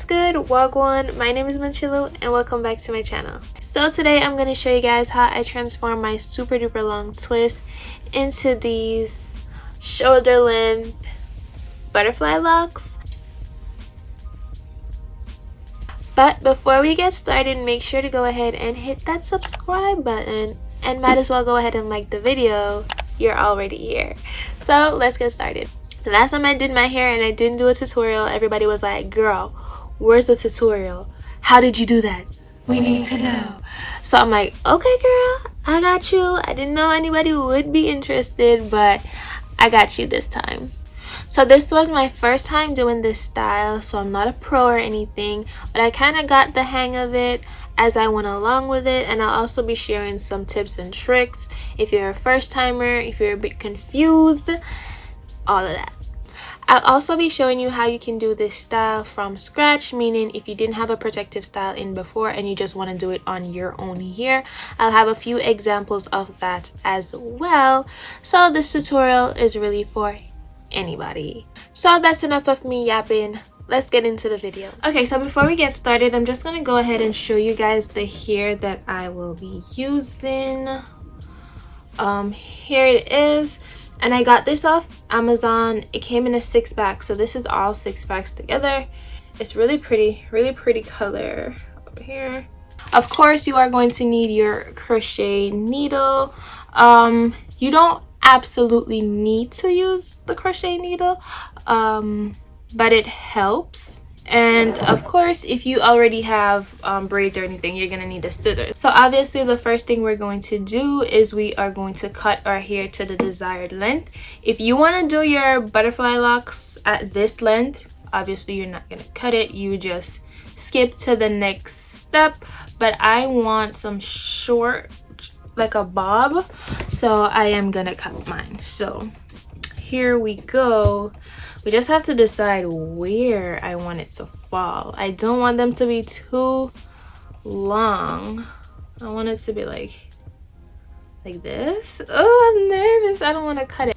What's good, wagwan? My name is Manchilu and welcome back to my channel. So today I'm going to show you guys how I transform my super duper long twist into these shoulder length butterfly locks. But before we get started, make sure to go ahead and hit that subscribe button, and might as well go ahead and like the video. You're already here. So let's get started. The last time I did my hair and I didn't do a tutorial, everybody was like, girl, where's the tutorial? How did you do that? We need to know. So I'm like, okay girl, I got you. I didn't know anybody would be interested, but I got you this time. So this was my first time doing this style, so I'm not a pro or anything, but I kind of got the hang of it as I went along with it, and I'll also be sharing some tips and tricks if you're a first timer, if you're a bit confused, all of that. I'll also be showing you how you can do this style from scratch, meaning if you didn't have a protective style in before and you just want to do it on your own here. I'll have a few examples of that as well. So this tutorial is really for anybody. So that's enough of me yapping. Let's get into the video. Okay, so before we get started, I'm just gonna go ahead and show you guys the hair that I will be using. Here it is, and I got this off Amazon. It came in a 6-pack, so this is all 6 packs together. It's really pretty color over here. Of course, you are going to need your crochet needle. You don't absolutely need to use the crochet needle, but it helps. And of course, if you already have braids or anything, you're gonna need a scissors. So obviously the first thing we're going to do is we are going to cut our hair to the desired length. If you want to do your butterfly locks at this length, obviously you're not gonna cut it, you just skip to the next step. But I want some short, like a bob, so I am gonna cut mine. So here we go. We just have to decide where I want it to fall. I don't want them to be too long. I want it to be like this. Oh, I'm nervous. I don't want to cut it.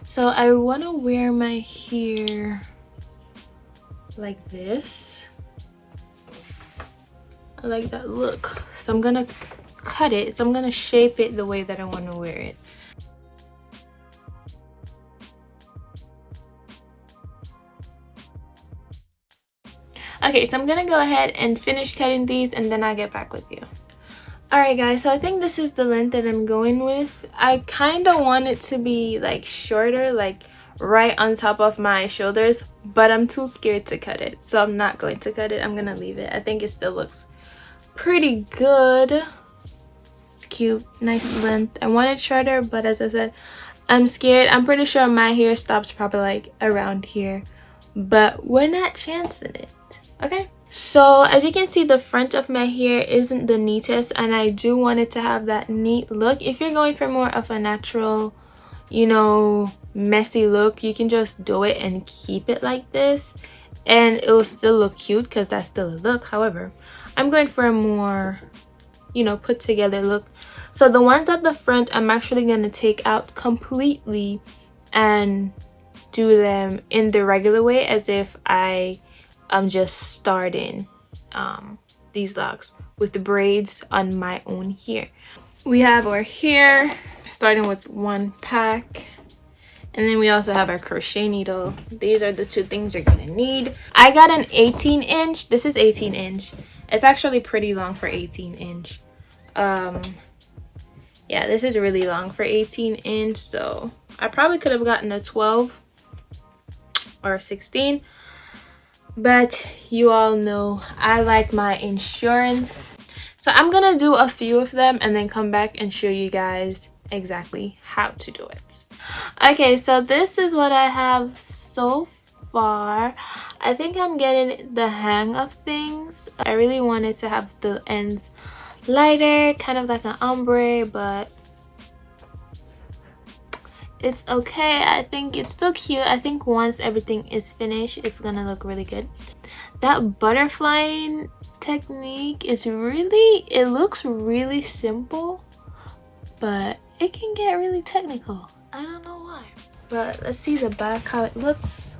So I want to wear my hair like this. I like that look. So I'm gonna cut it, so I'm gonna shape it the way that I want to wear it. Okay, so I'm gonna go ahead and finish cutting these, and then I'll get back with you. Alright guys, so I think this is the length that I'm going with. I kind of want it to be like shorter, like right on top of my shoulders, but I'm too scared to cut it, so I'm not going to cut it. I'm gonna leave it. I think it still looks pretty good. Cute, nice length. I want it shorter, but as I said, I'm scared. I'm pretty sure my hair stops probably like around here, but we're not chancing it. Okay, so as you can see, the front of my hair isn't the neatest, and I do want it to have that neat look. If you're going for more of a natural, you know, messy look, you can just do it and keep it like this and it will still look cute because that's still a look. However, I'm going for a more, you know, put together look. So the ones at the front, I'm actually going to take out completely and do them in the regular way, as if I am just starting these locks with the braids on my own hair. We have our hair starting with 1 pack, and then we also have our crochet needle. These are the 2 things you're gonna need. I got an 18-inch. This is 18-inch. It's actually pretty long for 18-inch. Yeah, this is really long for 18-inch, so I probably could have gotten a 12 or a 16, but you all know I like my insurance. So I'm gonna do a few of them and then come back and show you guys exactly how to do it. Okay, so this is what I have so far. I think I'm getting the hang of things. I really wanted to have the ends lighter, kind of like an ombre, but it's okay. I think it's still cute. I think once everything is finished, it's gonna look really good. That butterfly technique is really, it looks really simple, but it can get really technical. I don't know why. But let's see the back, how it looks.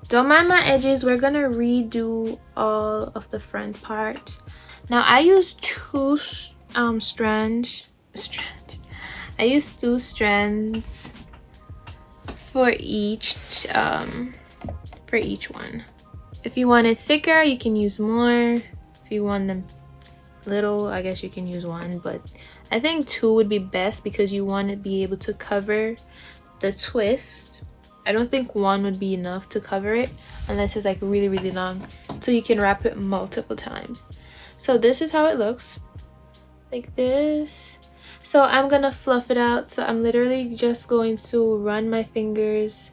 Don't mind my edges. We're gonna redo all of the front part. Now I use two strands. I use 2 strands for each one. If you want it thicker, you can use more. If you want them little, I guess you can use 1, but I think 2 would be best because you want to be able to cover the twist. I don't think 1 would be enough to cover it unless it's like really, really long, so you can wrap it multiple times. So this is how it looks, like this. So I'm gonna fluff it out. So I'm literally just going to run my fingers.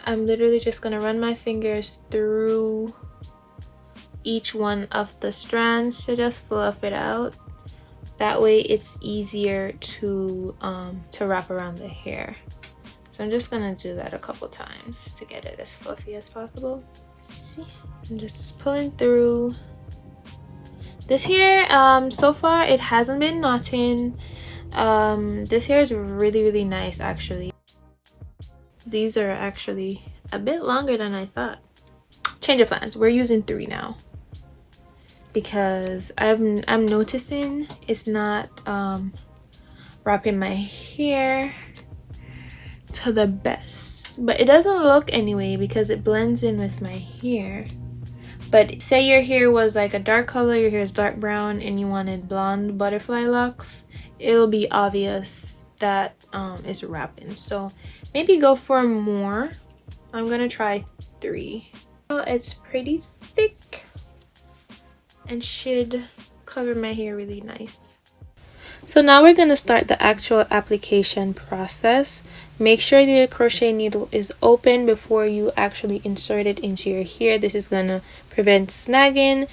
I'm literally just gonna run my fingers through each one of the strands to just fluff it out. That way it's easier to wrap around the hair. So I'm just gonna do that a couple times to get it as fluffy as possible. See, I'm just pulling through. This hair, so far it hasn't been knotting. This hair is really, really nice actually. These are actually a bit longer than I thought. Change of plans. We're using 3 now because I'm noticing it's not wrapping my hair to the best, but it doesn't look anyway because it blends in with my hair. But say your hair was like a dark color, your hair is dark brown, and you wanted blonde butterfly locks, it'll be obvious that it's wrapping. So maybe go for more. I'm gonna try 3. Well, it's pretty thick and should cover my hair really nice. So now we're gonna start the actual application process. Make sure your crochet needle is open before you actually insert it into your hair. This is gonna prevent snagging.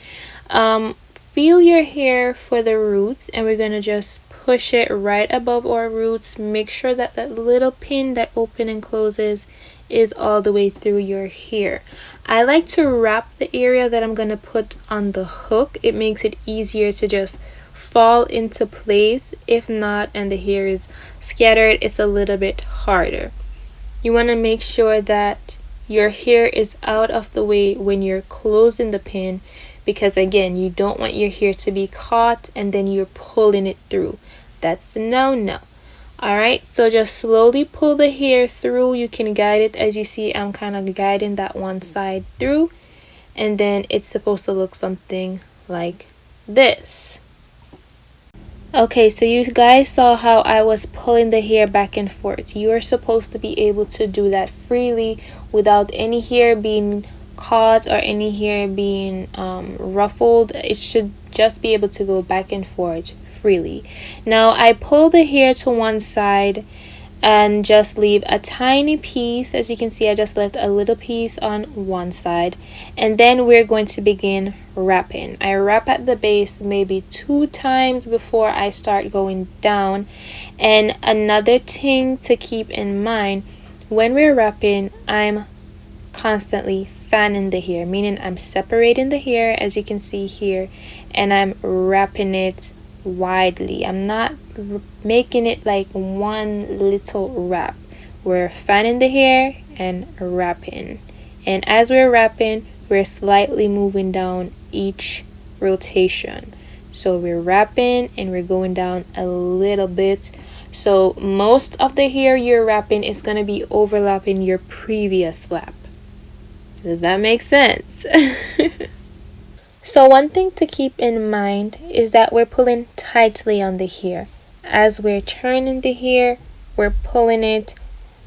Feel your hair for the roots, and we're gonna just push it right above our roots. Make sure that that little pin that opens and closes is all the way through your hair. I like to wrap the area that I'm gonna put on the hook. It makes it easier to just fall into place. If not, and the hair is scattered, it's a little bit harder. You want to make sure that your hair is out of the way when you're closing the pin, because again, you don't want your hair to be caught and then you're pulling it through. That's no. Alright, so just slowly pull the hair through. You can guide it. As you see, I'm kind of guiding that one side through, and then it's supposed to look something like this. Okay, so you guys saw how I was pulling the hair back and forth. You are supposed to be able to do that freely without any hair being caught or any hair being ruffled. It should just be able to go back and forth freely. Now I pull the hair to one side and just leave a tiny piece. As you can see, I just left a little piece on one side, and then we're going to begin wrapping. I wrap at the base maybe 2 times before I start going down. And another thing to keep in mind, when we're wrapping, I'm constantly fanning the hair, meaning I'm separating the hair, as you can see here, and I'm wrapping it widely. I'm not making it like one little wrap. We're fanning the hair and wrapping, and as we're wrapping, we're slightly moving down each rotation. So we're wrapping and we're going down a little bit. So most of the hair you're wrapping is going to be overlapping your previous lap. Does that make sense? So one thing to keep in mind is that we're pulling tightly on the hair. As we're turning the hair, we're pulling it.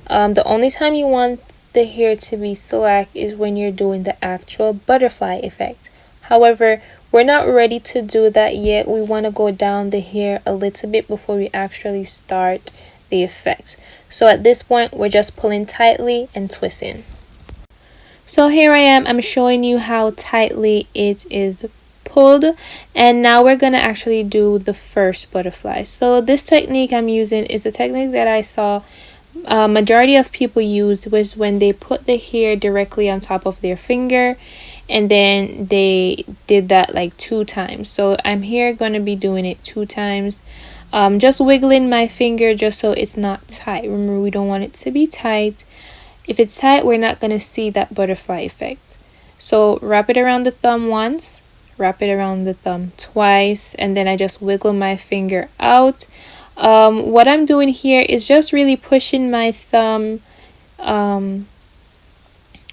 The only time you want the hair to be slack is when you're doing the actual butterfly effect. However, we're not ready to do that yet. We want to go down the hair a little bit before we actually start the effect. So at this point, we're just pulling tightly and twisting. So here I am, I'm showing you how tightly it is pulled, and now we're gonna actually do the first butterfly. So this technique I'm using is a technique that I saw majority of people use, was when they put the hair directly on top of their finger, and then they did that like 2 times. So I'm here gonna be doing it 2 times. just wiggling my finger just so it's not tight. Remember, we don't want it to be tight. If it's tight, we're not going to see that butterfly effect. So wrap it around the thumb once, wrap it around the thumb twice, and then I just wiggle my finger out. What I'm doing here is just really pushing my thumb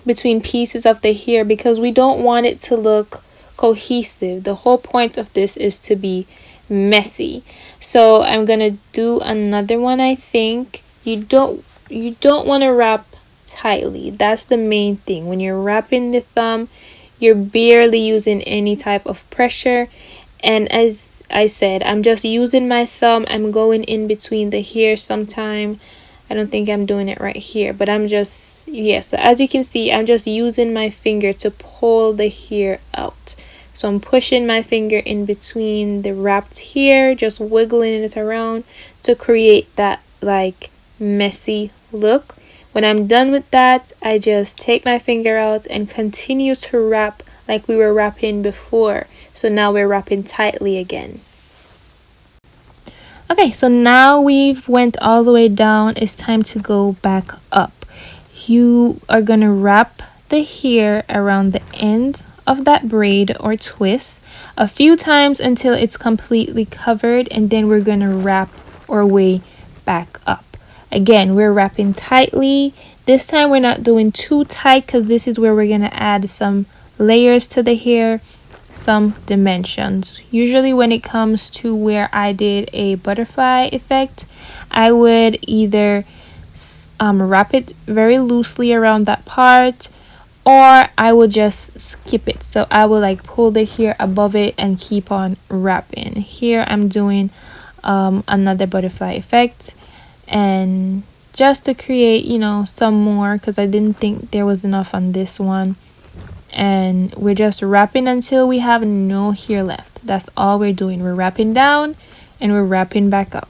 between pieces of the hair because we don't want it to look cohesive. The whole point of this is to be messy. So I'm gonna do another one. I think you don't want to wrap tightly. That's the main thing. When you're wrapping the thumb, you're barely using any type of pressure, and as I said, I'm just using my thumb. I'm going in between the hair sometime. I don't think I'm doing it right here, but I'm just, yes, so as you can see, I'm just using my finger to pull the hair out. So I'm pushing my finger in between the wrapped hair, just wiggling it around to create that like messy look. When I'm done with that, I just take my finger out and continue to wrap like we were wrapping before. So now we're wrapping tightly again. Okay, so now we've went all the way down. It's time to go back up. You are gonna wrap the hair around the end of that braid or twist a few times until it's completely covered, and then we're gonna wrap our way back up. Again, we're wrapping tightly. This time we're not doing too tight because this is where we're gonna add some layers to the hair, some dimensions. Usually when it comes to where I did a butterfly effect, I would either wrap it very loosely around that part, or I will just skip it. So I will like pull the hair above it and keep on wrapping. Here I'm doing another butterfly effect, and just to create, you know, some more because I didn't think there was enough on this one. And we're just wrapping until we have no hair left. That's all we're doing. We're wrapping down and we're wrapping back up.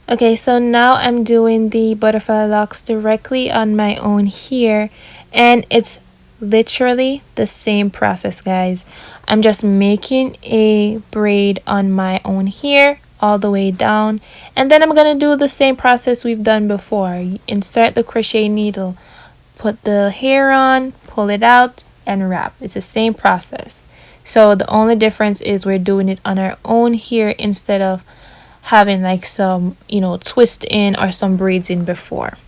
Okay, so now I'm doing the butterfly locks directly on my own hair, and it's literally the same process, guys. I'm just making a braid on my own hair all the way down, and then I'm gonna do the same process we've done before. You insert the crochet needle, put the hair on, pull it out, and wrap. It's the same process. So the only difference is we're doing it on our own hair instead of having like some, you know, twist in or some braids in before.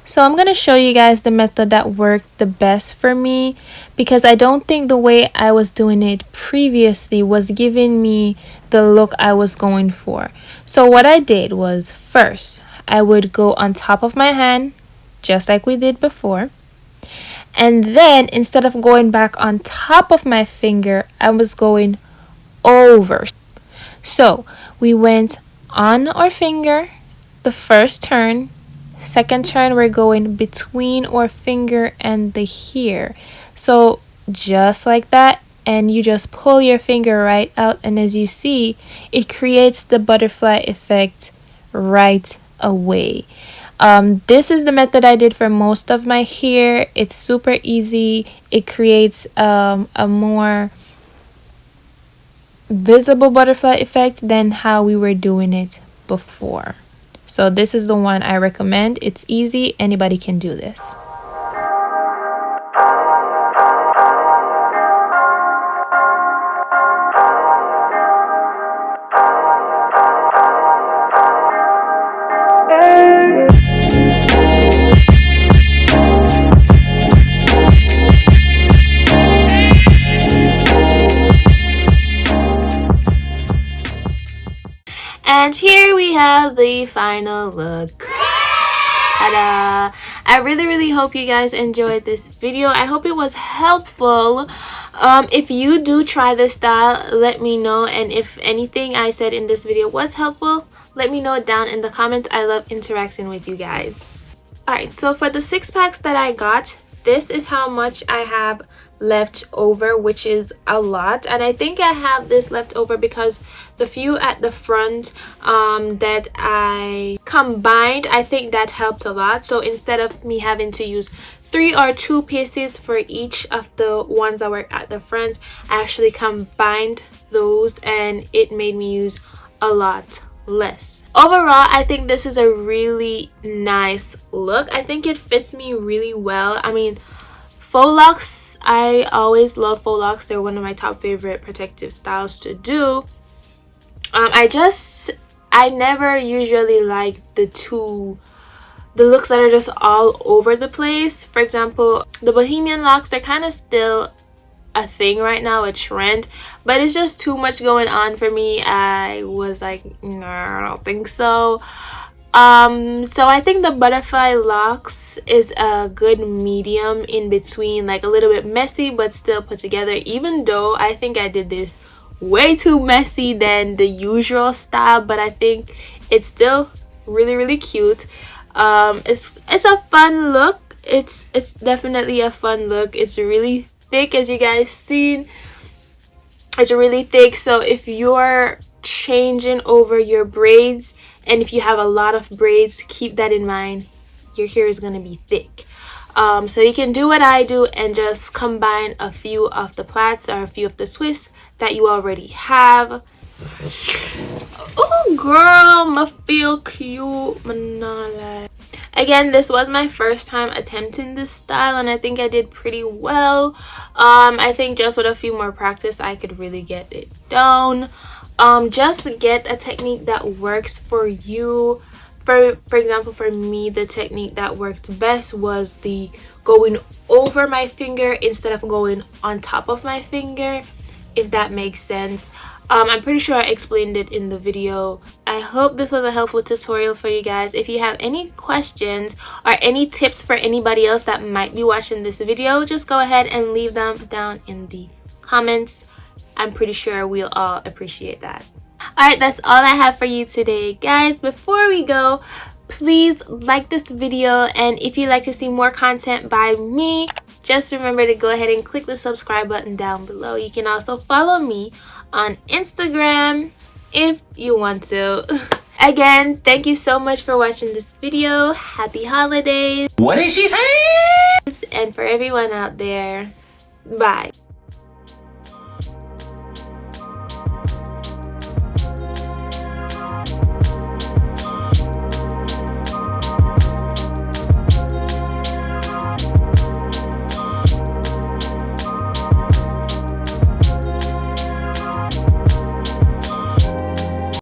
So I'm going to show you guys the method that worked the best for me, because I don't think the way I was doing it previously was giving me the look I was going for. So what I did was, first I would go on top of my hand just like we did before, and then instead of going back on top of my finger, I was going over. So we went on our finger the first turn, second turn we're going between our finger and the hair. So just like that, and you just pull your finger right out, and as you see, it creates the butterfly effect right away. This is the method I did for most of my hair. It's super easy. It creates a more visible butterfly effect than how we were doing it before. So this is the one I recommend. It's easy. Anybody can do this. And here we have the final look. Ta-da! I really hope you guys enjoyed this video. I hope it was helpful. If you do try this style, let me know, and if anything I said in this video was helpful, let me know down in the comments. I love interacting with you guys. Alright, so for the 6 packs that I got, this is how much I have left over, which is a lot. And I think I have this left over because the few at the front that I combined, I think that helped a lot. So instead of me having to use 3 or 2 pieces for each of the ones that were at the front, I actually combined those and it made me use a lot less. Overall, I think this is a really nice look. I think it fits me really well. I mean, faux locks, I always love faux locks. They're one of my top favorite protective styles to do. I never usually like the looks that are just all over the place. For example, the bohemian locks, they're kind of still a thing right now, a trend, but it's just too much going on for me. I was like, no, I don't think so. So I think the butterfly locks is a good medium in between, like a little bit messy but still put together, even though I think I did this way too messy than the usual style, but I think it's still really cute. It's a fun look. It's definitely a fun look. It's really thick, as you guys seen. It's really thick, so if you're changing over your braids and if you have a lot of braids, keep that in mind. Your hair is going to be thick. So you can do what I do and just combine a few of the plaits or a few of the twists that you already have. Oh girl, I feel cute. Again, this was my first time attempting this style and I think I did pretty well. I think just with a few more practice I could really get it down. Just get a technique that works for you. For example, for me, the technique that worked best was the going over my finger instead of going on top of my finger, if that makes sense. I'm pretty sure I explained it in the video. I hope this was a helpful tutorial for you guys. If you have any questions or any tips for anybody else that might be watching this video, just go ahead and leave them down in the comments. I'm pretty sure we'll all appreciate that. Alright, that's all I have for you today, guys. Before we go, please like this video, and if you'd like to see more content by me, just remember to go ahead and click the subscribe button down below. You can also follow me on Instagram if you want to. Again, thank you so much for watching this video. Happy holidays. What did she say? And for everyone out there, bye.